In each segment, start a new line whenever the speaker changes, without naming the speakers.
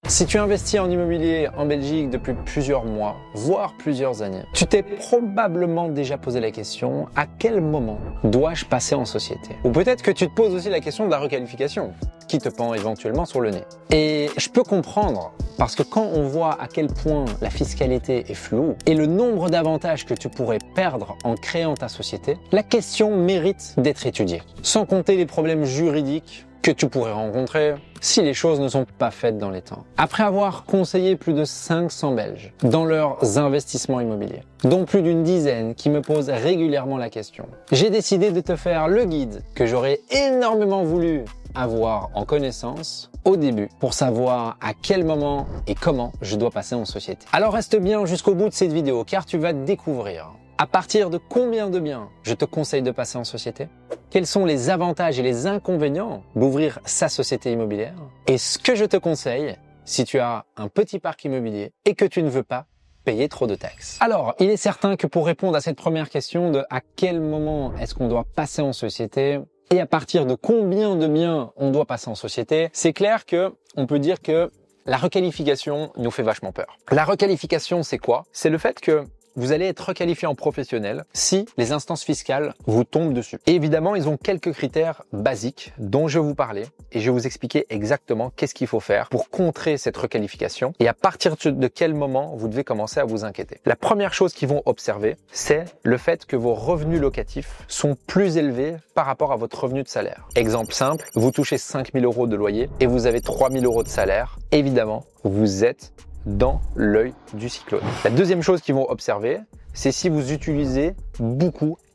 Si tu investis en immobilier en Belgique depuis plusieurs mois, voire plusieurs années, tu t'es probablement déjà posé la question, à quel moment dois-je passer en société? Ou peut-être que tu te poses aussi la question de la requalification, qui te pend éventuellement sur le nez. Et je peux comprendre, parce que quand on voit à quel point la fiscalité est floue et le nombre d'avantages que tu pourrais perdre en créant ta société, la question mérite d'être étudiée. Sans compter les problèmes juridiques que tu pourrais rencontrer si les choses ne sont pas faites dans les temps. Après avoir conseillé plus de 500 Belges dans leurs investissements immobiliers, dont plus d'une dizaine qui me posent régulièrement la question, j'ai décidé de te faire le guide que j'aurais énormément voulu avoir en connaissance au début pour savoir à quel moment et comment je dois passer en société. Alors reste bien jusqu'au bout de cette vidéo car tu vas découvrir à partir de combien de biens je te conseille de passer en société, quels sont les avantages et les inconvénients d'ouvrir sa société immobilière et ce que je te conseille si tu as un petit parc immobilier et que tu ne veux pas payer trop de taxes. Alors, il est certain que pour répondre à cette première question de à quel moment est-ce qu'on doit passer en société et à partir de combien de biens on doit passer en société, c'est clair que on peut dire que la requalification nous fait vachement peur. La requalification, c'est quoi? C'est le fait que vous allez être requalifié en professionnel si les instances fiscales vous tombent dessus. Et évidemment, ils ont quelques critères basiques dont je vais vous parler et je vais vous expliquer exactement qu'est-ce qu'il faut faire pour contrer cette requalification et à partir de quel moment vous devez commencer à vous inquiéter. La première chose qu'ils vont observer, c'est le fait que vos revenus locatifs sont plus élevés par rapport à votre revenu de salaire. Exemple simple, vous touchez 5 000 € de loyer et vous avez 3 000 € de salaire. Évidemment, vous êtes dans l'œil du cyclone. La deuxième chose qu'ils vont observer, c'est si vous utilisez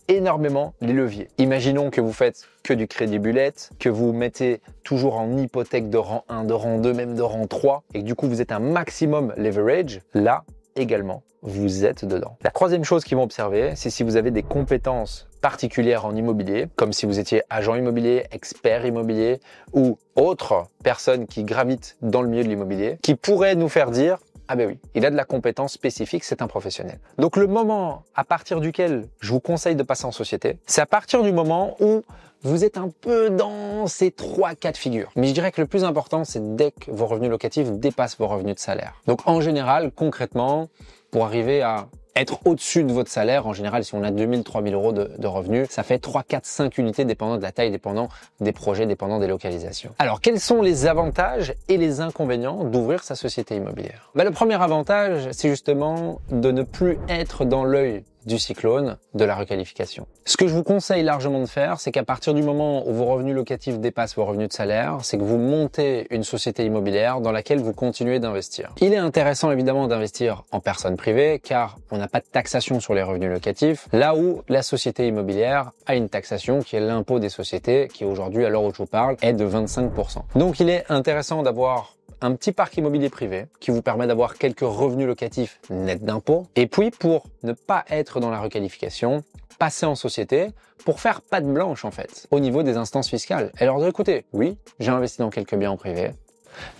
énormément les leviers. Imaginons que vous faites que du crédit bullet, que vous mettez toujours en hypothèque de rang 1, de rang 2, même de rang 3, et que du coup vous êtes un maximum leverage, là également, vous êtes dedans. La troisième chose qu'ils vont observer, c'est si vous avez des compétences particulières en immobilier, comme si vous étiez agent immobilier, expert immobilier ou autre personne qui gravite dans le milieu de l'immobilier, qui pourrait nous faire dire « Ah ben oui, il a de la compétence spécifique, c'est un professionnel ». Donc le moment à partir duquel je vous conseille de passer en société, c'est à partir du moment où vous êtes un peu dans ces 3 cas de figure. Mais je dirais que le plus important, c'est dès que vos revenus locatifs dépassent vos revenus de salaire. Donc en général, concrètement, pour arriver à être au-dessus de votre salaire, en général, si on a 2 000, 3 000 € de revenus, ça fait 3, 4, 5 unités dépendant de la taille, dépendant des projets, dépendant des localisations. Alors, quels sont les avantages et les inconvénients d'ouvrir sa société immobilière? Le premier avantage, c'est justement de ne plus être dans l'œil du cyclone de la requalification. Ce que je vous conseille largement de faire, c'est qu'à partir du moment où vos revenus locatifs dépassent vos revenus de salaire, c'est que vous montez une société immobilière dans laquelle vous continuez d'investir. Il est intéressant évidemment d'investir en personne privée car on n'a pas de taxation sur les revenus locatifs, là où la société immobilière a une taxation qui est l'impôt des sociétés qui aujourd'hui, à l'heure où je vous parle, est de 25%. Donc il est intéressant d'avoir un petit parc immobilier privé qui vous permet d'avoir quelques revenus locatifs nets d'impôts. Et puis, pour ne pas être dans la requalification, passer en société pour faire patte blanche, en fait, au niveau des instances fiscales. Et leur dire, écoutez, oui, j'ai investi dans quelques biens en privé,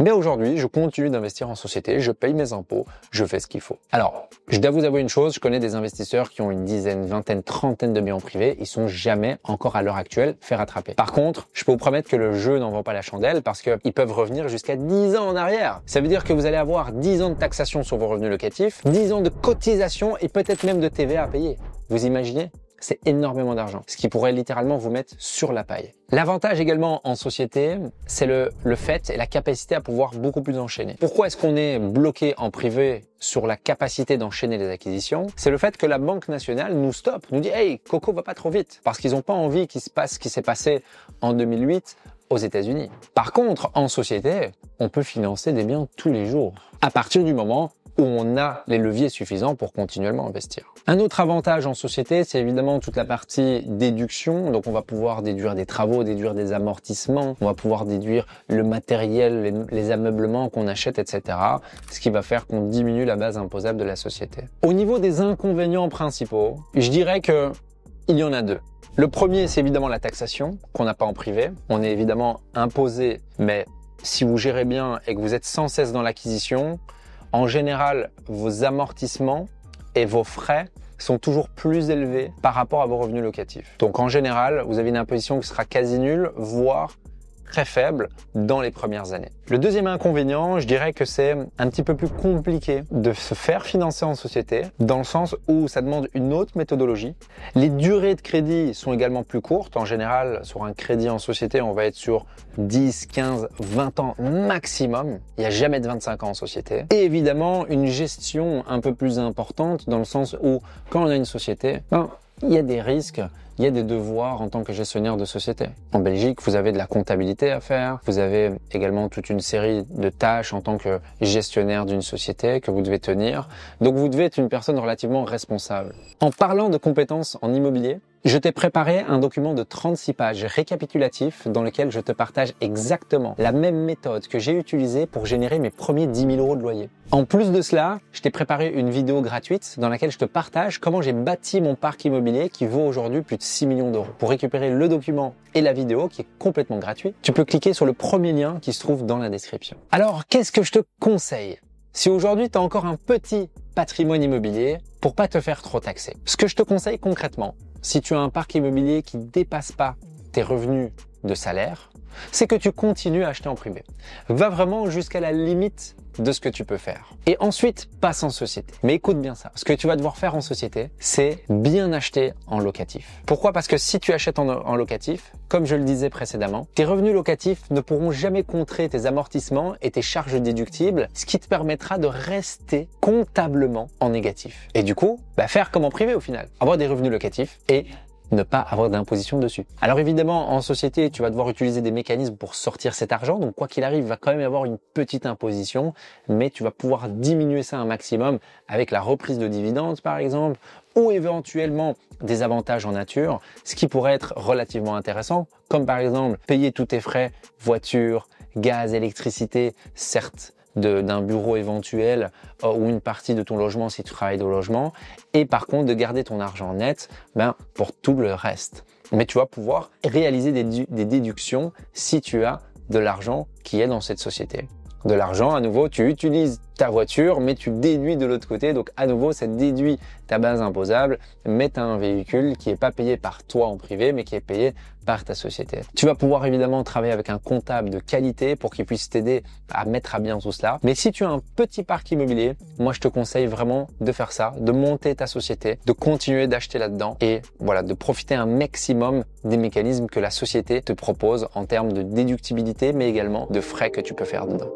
mais aujourd'hui, je continue d'investir en société, je paye mes impôts, je fais ce qu'il faut. Alors, je dois vous avouer une chose, je connais des investisseurs qui ont une dizaine, vingtaine, trentaine de biens en privé, ils sont jamais encore à l'heure actuelle fait rattraper. Par contre, je peux vous promettre que le jeu n'en vaut pas la chandelle parce qu'ils peuvent revenir jusqu'à 10 ans en arrière. Ça veut dire que vous allez avoir 10 ans de taxation sur vos revenus locatifs, 10 ans de cotisation et peut-être même de TVA à payer. Vous imaginez ? C'est énormément d'argent, ce qui pourrait littéralement vous mettre sur la paille. L'avantage également en société, c'est le fait et la capacité à pouvoir beaucoup plus enchaîner. Pourquoi est-ce qu'on est bloqué en privé sur la capacité d'enchaîner les acquisitions? C'est le fait que la Banque nationale nous stoppe, nous dit « Hey, Coco, va pas trop vite !» parce qu'ils n'ont pas envie qu'il se passe ce qui s'est passé en 2008 aux États-Unis. Par contre, en société, on peut financer des biens tous les jours, à partir du moment où on a les leviers suffisants pour continuellement investir. Un autre avantage en société, c'est évidemment toute la partie déduction. Donc on va pouvoir déduire des travaux, déduire des amortissements, on va pouvoir déduire le matériel, les ameublements qu'on achète, etc. Ce qui va faire qu'on diminue la base imposable de la société. Au niveau des inconvénients principaux, je dirais que il y en a 2. Le premier, c'est évidemment la taxation, qu'on n'a pas en privé. On est évidemment imposé, mais si vous gérez bien et que vous êtes sans cesse dans l'acquisition, en général, vos amortissements et vos frais sont toujours plus élevés par rapport à vos revenus locatifs. Donc en général, vous avez une imposition qui sera quasi nulle, voire très faible dans les premières années. Le deuxième inconvénient, je dirais que c'est un petit peu plus compliqué de se faire financer en société, dans le sens où ça demande une autre méthodologie. Les durées de crédit sont également plus courtes. En général, sur un crédit en société, on va être sur 10, 15, 20 ans maximum. Il n'y a jamais de 25 ans en société. Et évidemment, une gestion un peu plus importante dans le sens où, quand on a une société, il y a des risques, il y a des devoirs en tant que gestionnaire de société. En Belgique, vous avez de la comptabilité à faire, vous avez également toute une série de tâches en tant que gestionnaire d'une société que vous devez tenir. Donc vous devez être une personne relativement responsable. En parlant de compétences en immobilier, je t'ai préparé un document de 36 pages récapitulatif dans lequel je te partage exactement la même méthode que j'ai utilisée pour générer mes premiers 10 000 euros de loyer. En plus de cela, je t'ai préparé une vidéo gratuite dans laquelle je te partage comment j'ai bâti mon parc immobilier qui vaut aujourd'hui plus de 6 millions d'euros. Pour récupérer le document et la vidéo qui est complètement gratuit, tu peux cliquer sur le premier lien qui se trouve dans la description. Alors, qu'est-ce que je te conseille ? Si aujourd'hui tu as encore un petit patrimoine immobilier, pour pas te faire trop taxer. Ce que je te conseille concrètement, si tu as un parc immobilier qui dépasse pas tes revenus de salaire, c'est que tu continues à acheter en privé. Va vraiment jusqu'à la limite de ce que tu peux faire. Et ensuite, passe en société. Mais écoute bien ça. Ce que tu vas devoir faire en société, c'est bien acheter en locatif. Pourquoi ? Parce que si tu achètes en locatif, comme je le disais précédemment, tes revenus locatifs ne pourront jamais contrer tes amortissements et tes charges déductibles, ce qui te permettra de rester comptablement en négatif. Et du coup, faire comme en privé au final. Avoir des revenus locatifs et ne pas avoir d'imposition dessus. Alors évidemment, en société, tu vas devoir utiliser des mécanismes pour sortir cet argent. Donc quoi qu'il arrive, il va quand même y avoir une petite imposition, mais tu vas pouvoir diminuer ça un maximum avec la reprise de dividendes par exemple, ou éventuellement des avantages en nature, ce qui pourrait être relativement intéressant, comme par exemple payer tous tes frais, voiture, gaz, électricité, certes, d'un bureau éventuel ou une partie de ton logement si tu travailles au logement, et par contre de garder ton argent net pour tout le reste. Mais tu vas pouvoir réaliser des déductions si tu as de l'argent qui est dans cette société. De l'argent, à nouveau, tu utilises ta voiture, mais tu déduis de l'autre côté. Donc, à nouveau, ça déduit ta base imposable, mais tu as un véhicule qui n'est pas payé par toi en privé, mais qui est payé par ta société. Tu vas pouvoir évidemment travailler avec un comptable de qualité pour qu'il puisse t'aider à mettre à bien tout cela. Mais si tu as un petit parc immobilier, moi, je te conseille vraiment de faire ça, de monter ta société, de continuer d'acheter là-dedans et voilà, de profiter un maximum des mécanismes que la société te propose en termes de déductibilité, mais également de frais que tu peux faire dedans.